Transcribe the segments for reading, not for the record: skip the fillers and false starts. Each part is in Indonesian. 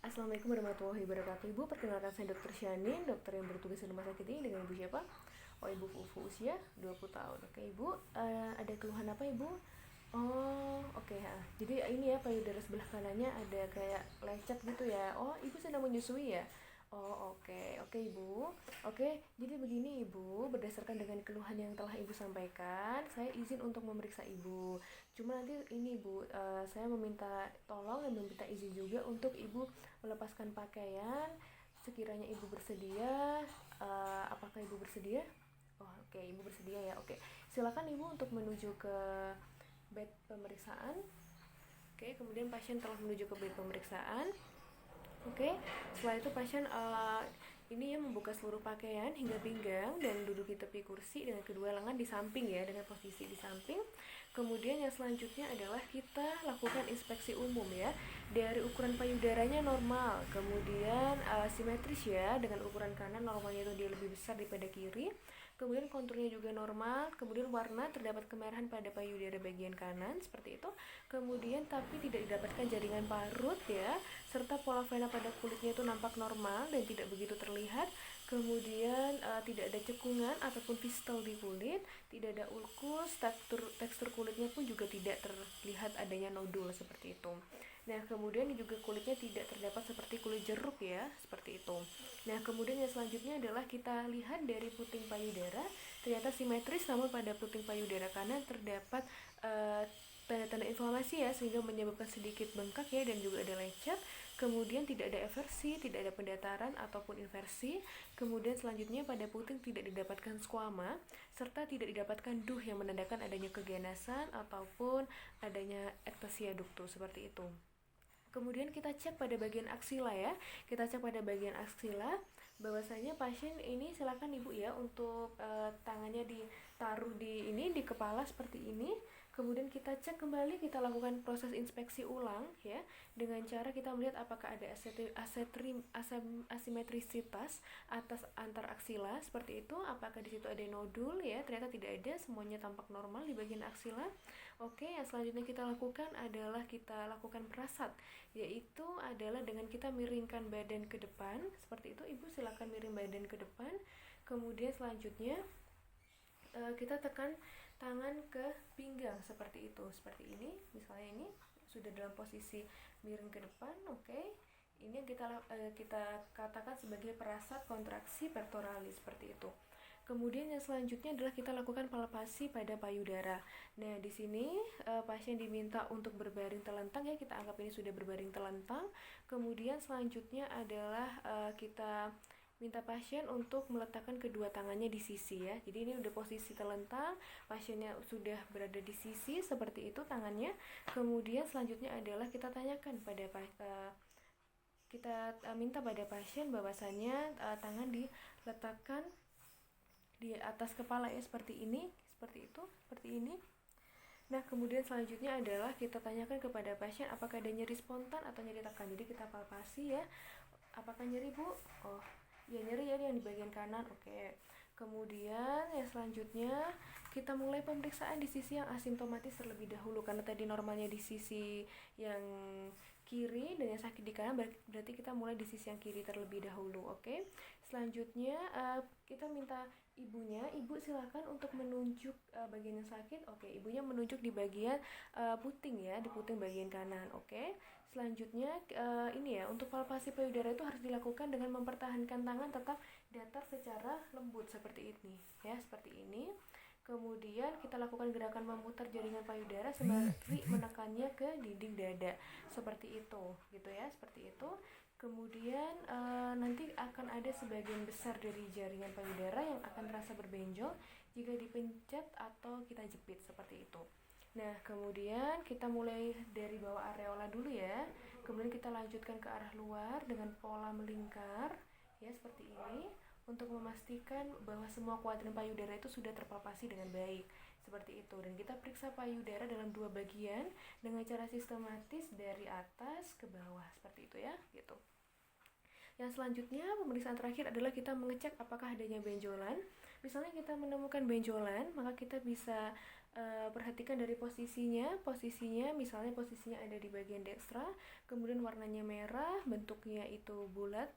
Assalamualaikum warahmatullahi wabarakatuh. Ibu, perkenalkan saya Dr. Syanin, dokter yang bertugas di rumah sakit ini. Dengan Ibu siapa? Oh, Ibu Fufu, usia 20 tahun. Oke, Ibu, ada keluhan apa, Ibu? Oh, oke. Jadi ini ya, payudara sebelah kanannya ada kayak lecet gitu ya. Oh, Ibu sedang menyusui ya? Oh, oke. Oke, Ibu. Oke, jadi begini, Ibu, berdasarkan dengan keluhan yang telah Ibu sampaikan, saya izin untuk memeriksa Ibu. Cuma nanti ini, Bu, saya meminta tolong dan meminta izin juga untuk Ibu melepaskan pakaian. Sekiranya Ibu bersedia, apakah Ibu bersedia? Oh, oke, Ibu bersedia ya. Oke, silakan Ibu untuk menuju ke bed pemeriksaan. Oke, kemudian pasien telah menuju ke bed pemeriksaan. Oke, setelah itu pasien ini ya membuka seluruh pakaian hingga pinggang dan duduk di tepi kursi dengan kedua lengan di samping ya, dengan posisi di samping. Kemudian yang selanjutnya adalah kita lakukan inspeksi umum ya. Dari ukuran payudaranya normal, kemudian simetris ya, dengan ukuran kanan normalnya itu dia lebih besar daripada kiri. Kemudian konturnya juga normal, kemudian warna terdapat kemerahan pada payudara bagian kanan seperti itu. Kemudian tapi tidak didapatkan jaringan parut ya, serta pola vena pada kulitnya itu nampak normal dan tidak begitu terlihat. Kemudian tidak ada cekungan ataupun fistel di kulit, tidak ada ulkus, tekstur kulitnya pun juga tidak terlihat adanya nodul seperti itu. Nah, kemudian juga kulitnya tidak terdapat seperti kulit jeruk ya, seperti itu. Nah, kemudian yang selanjutnya adalah kita lihat dari puting payudara, ternyata simetris, namun pada puting payudara kanan terdapat tanda-tanda inflamasi ya, sehingga menyebabkan sedikit bengkak ya, dan juga ada lecet. Kemudian tidak ada eversi, tidak ada pendataran ataupun inversi. Kemudian selanjutnya pada puting tidak didapatkan squama, serta tidak didapatkan duh yang menandakan adanya keganasan ataupun adanya ectasia ductus seperti itu. Kemudian kita cek pada bagian aksila ya. Kita cek pada bagian aksila bahwasanya pasien ini silakan Ibu ya untuk tangannya ditaruh di kepala seperti ini. Kemudian kita cek kembali, kita lakukan proses inspeksi ulang ya, dengan cara kita melihat apakah ada asimetrisitas atas antar aksila seperti itu, apakah di situ ada nodul ya, ternyata tidak ada, semuanya tampak normal di bagian aksila. Oke, yang selanjutnya kita lakukan adalah kita lakukan perasat, yaitu adalah dengan kita miringkan badan ke depan seperti itu. Ibu silakan miring badan ke depan. Kemudian selanjutnya kita tekan tangan ke pinggang seperti itu, seperti ini. Misalnya ini sudah dalam posisi miring ke depan. Oke, ini yang kita katakan sebagai perasat kontraksi pectoralis seperti itu. Kemudian yang selanjutnya adalah kita lakukan palpasi pada payudara. Nah, di sini pasien diminta untuk berbaring telentang ya, kita anggap ini sudah berbaring telentang. Kemudian selanjutnya adalah kita minta pasien untuk meletakkan kedua tangannya di sisi ya. Jadi ini udah posisi telentang, pasiennya sudah berada di sisi seperti itu tangannya. Kemudian selanjutnya adalah kita tanyakan pada kita minta pada pasien bahwasannya tangan diletakkan di atas kepala ya, seperti ini, seperti itu, seperti ini. Nah, kemudian selanjutnya adalah kita tanyakan kepada pasien apakah ada nyeri spontan atau nyeri tekan. Jadi kita palpasi ya. Apakah nyeri, Bu? Oh, ya nyeri ya, yang di bagian kanan. Oke. Kemudian yang selanjutnya kita mulai pemeriksaan di sisi yang asimptomatis terlebih dahulu, karena tadi normalnya di sisi yang kiri dan yang sakit di kanan, berarti kita mulai di sisi yang kiri terlebih dahulu. Oke. Selanjutnya kita minta ibu silakan untuk menunjuk bagian yang sakit. Oke, ibunya menunjuk di bagian puting ya, di puting bagian kanan. Oke. Selanjutnya ini ya, untuk palpasi payudara itu harus dilakukan dengan mempertahankan tangan tetap datar secara lembut seperti ini ya, seperti ini. Kemudian kita lakukan gerakan memutar jaringan payudara sembari menekannya ke dinding dada seperti itu gitu ya, seperti itu. Kemudian nanti akan ada sebagian besar dari jaringan payudara yang akan terasa berbenjol jika dipencet atau kita jepit seperti itu. Nah, kemudian kita mulai dari bawah areola dulu ya. Kemudian kita lanjutkan ke arah luar dengan pola melingkar ya, seperti ini, untuk memastikan bahwa semua kuadran payudara itu sudah terpalpasi dengan baik seperti itu. Dan kita periksa payudara dalam dua bagian dengan cara sistematis dari atas ke bawah seperti itu ya, gitu. Yang selanjutnya, pemeriksaan terakhir adalah kita mengecek apakah adanya benjolan. Misalnya kita menemukan benjolan, maka kita bisa perhatikan dari posisinya misalnya posisinya ada di bagian dekstra, kemudian warnanya merah, bentuknya itu bulat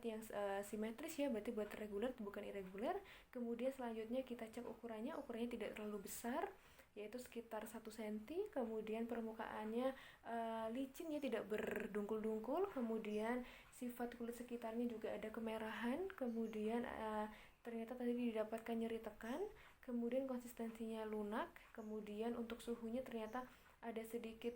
yang simetris ya, berarti buat reguler bukan irregular. Kemudian selanjutnya kita cek ukurannya tidak terlalu besar, yaitu sekitar 1 cm. Kemudian permukaannya licin ya, tidak berdungkul-dungkul. Kemudian sifat kulit sekitarnya juga ada kemerahan. Kemudian ternyata tadi didapatkan nyeri tekan. Kemudian konsistensinya lunak. Kemudian untuk suhunya ternyata ada sedikit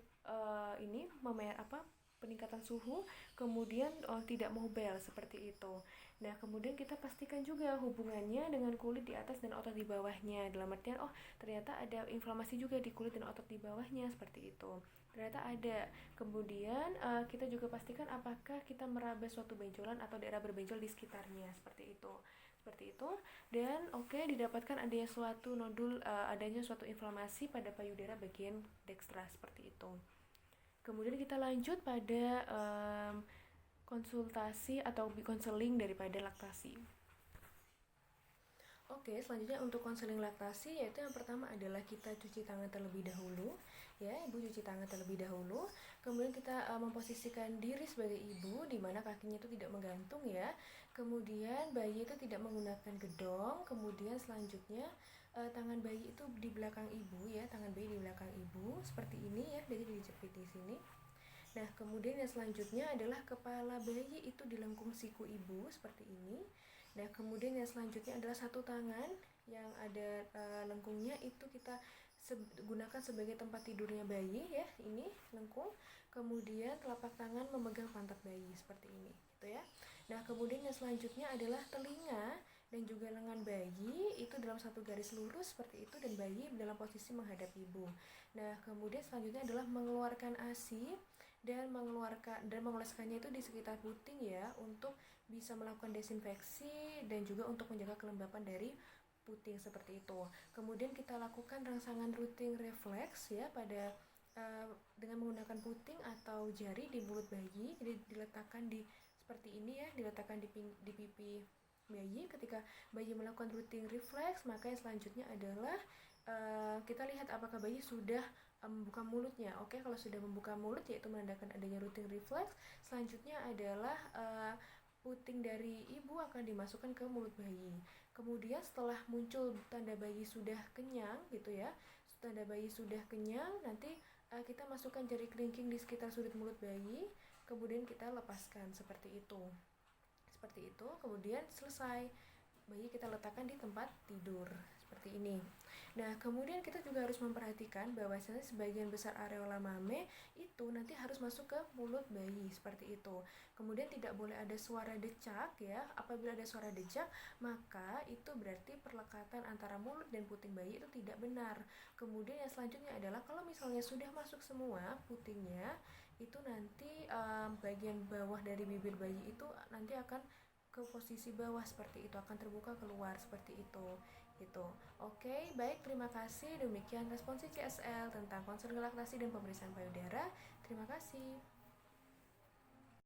peningkatan suhu, kemudian tidak mobile seperti itu. Nah, kemudian kita pastikan juga hubungannya dengan kulit di atas dan otot di bawahnya. Dalam artian, ternyata ada inflamasi juga di kulit dan otot di bawahnya seperti itu. Ternyata ada. Kemudian kita juga pastikan apakah kita meraba suatu benjolan atau daerah berbenjol di sekitarnya seperti itu. Dan didapatkan adanya suatu nodul, adanya suatu inflamasi pada payudara bagian dekstra seperti itu. Kemudian kita lanjut pada konsultasi atau konseling daripada laktasi. Selanjutnya untuk konseling laktasi, yaitu yang pertama adalah kita cuci tangan terlebih dahulu. Ya, ibu cuci tangan terlebih dahulu. Kemudian kita memposisikan diri sebagai ibu, di mana kakinya itu tidak menggantung ya. Kemudian bayi itu tidak menggunakan gedong. Kemudian selanjutnya tangan bayi itu di belakang ibu ya, tangan bayi di belakang ibu seperti ini ya, jadi dijepit di sini. Nah, kemudian yang selanjutnya adalah kepala bayi itu dilengkung siku ibu seperti ini. Nah, kemudian yang selanjutnya adalah satu tangan yang ada lengkungnya itu kita gunakan sebagai tempat tidurnya bayi ya, ini lengkung. Kemudian telapak tangan memegang pantat bayi seperti ini, gitu ya. Nah, kemudian yang selanjutnya adalah telinga dan juga lengan bayi itu dalam satu garis lurus seperti itu, dan bayi dalam posisi menghadap ibu. Nah, kemudian selanjutnya adalah mengeluarkan ASI dan mengoleskannya itu di sekitar puting ya, untuk bisa melakukan desinfeksi dan juga untuk menjaga kelembapan dari puting seperti itu. Kemudian kita lakukan rangsangan rutin refleks ya pada dengan menggunakan puting atau jari di mulut bayi. Jadi diletakkan di seperti ini ya, diletakkan di pipi bayi. Ketika bayi melakukan rutin refleks, maka yang selanjutnya adalah kita lihat apakah bayi sudah membuka mulutnya. Kalau sudah membuka mulut, yaitu menandakan adanya rutin refleks. Selanjutnya adalah puting dari ibu akan dimasukkan ke mulut bayi. Kemudian setelah muncul tanda bayi sudah kenyang gitu ya, tanda bayi sudah kenyang, nanti kita masukkan jari kelingking di sekitar sudut mulut bayi. Kemudian kita lepaskan seperti itu. Kemudian selesai, bayi kita letakkan di tempat tidur seperti ini. Nah, kemudian kita juga harus memperhatikan bahwasanya sebagian besar areola mame itu nanti harus masuk ke mulut bayi seperti itu. Kemudian tidak boleh ada suara decak ya. Apabila ada suara decak, maka itu berarti perlekatan antara mulut dan puting bayi itu tidak benar. Kemudian yang selanjutnya adalah kalau misalnya sudah masuk semua putingnya, itu nanti bagian bawah dari bibir bayi itu nanti akan ke posisi bawah seperti itu, akan terbuka keluar seperti itu gitu. Baik, terima kasih. Demikian responsif CSL tentang konseling laktasi dan pemeriksaan payudara. Terima kasih.